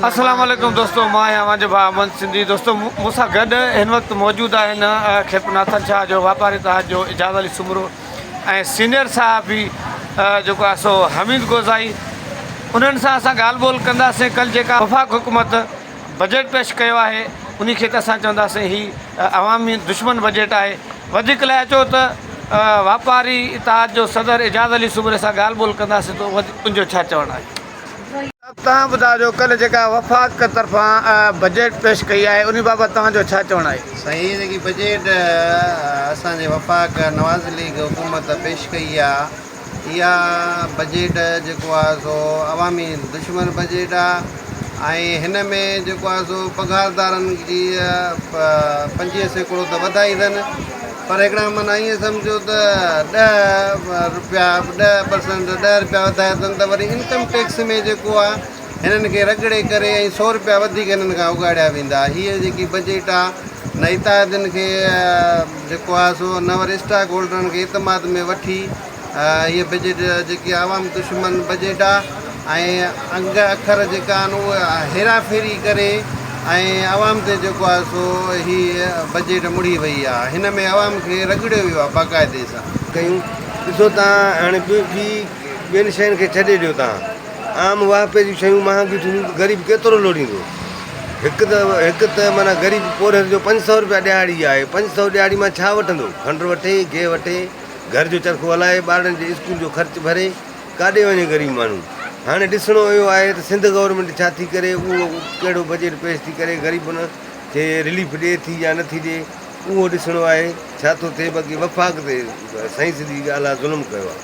अस्सलाम वालेकुम दोस्तों, मां आहियां मुंहिंजो भाउ अमन सिंधी। दोस्तों मूंसां गॾु हिन वक़्तु मौजूदु आहिनि खेपनाथन शाह जो वापारी तहाज जो इजाज़ अली सुमरो ऐं सीनियर साहब बि जेको आहे सो हमीद गोज़ाई। उन्हनि सां असां ॻाल्हि ॿोल कंदासीं। कल्ह जेका वफ़ाक़ हुकूमत बजट पेश कयो आहे उन खे त असां चवंदासीं ही अवामी दुश्मन बजट आहे। वधीक लाइ अचो त वापारी तहाज जो सदर इजाज़ अली सुमरे सां ॻाल्हि ॿोल कंदासीं त उनजो छा चवणु आहे। तव्हां ॿुधाइजो कल्ह जेका वफ़ाक़ तरफ़ां बजट पेश कई आहे उन बाबति तव्हांजो छा चवणु आहे। सही जेकी बजट असांजे वफ़ाक़ नवाज़ लीग हुकूमत पेश कई आहे, इहा बजट जेको आहे सो अवामी दुश्मन बजट आहे। ऐं हिन में जेको आहे सो पघारदारनि जी 25% त वधाई अथनि, पर हिकिड़ा माना ईअं सम्झो त 10% 10 रुपया वधाया अथनि। त वरी इनकम टैक्स में जेको आहे हिननि खे रगड़े करे ऐं 100 रुपया वधीक हिननि खां उगाड़िया वेंदा। हीअ जेकी बजट आहे न इतादियुनि खे जेको आहे सो न वरी स्टॉक होल्डरनि खे इतमाद में वठी हीअ बजट जेकी आवाम दुश्मन बजट आहे। ऐं अंग अखर जेका आहिनि उहे हेरा फेरी करे ऐं आवाम ते जेको आहे सो हीअ बजट मुड़ी वई आहे। हिन में आवाम खे रगड़ियो वियो आहे बाक़ाइदे सां। कयूं ॾिसो तव्हां हाणे ॿियनि शयुनि खे छॾे ॾियो। तव्हां आम वापे जी शयूं महांगियूं थींदियूं त ग़रीब केतिरो लोड़ींदो। हिकु त माना ग़रीब पोरे जो 500 रुपया ॾियारी आहे। 500 ॾियारी मां छा वठंदो? खंडु वठे, गिहु वठे, घर जो चरखो हलाए, ॿारनि जे स्कूल जो ख़र्चु भरे, काॾे वञे ग़रीब माण्हू। हाणे ॾिसणो इहो आहे त सिंध गवर्नमेंट छा थी करे, उहो कहिड़ो बजट पेश थी करे ग़रीबनि खे रिलीफ ॾिए थी या नथी ॾिए, उहो ॾिसणो आहे छा थो थिए। बाक़ी वफ़ाक़ ते सही सिधी ॻाल्हि आहे, ज़ुल्म कयो आहे।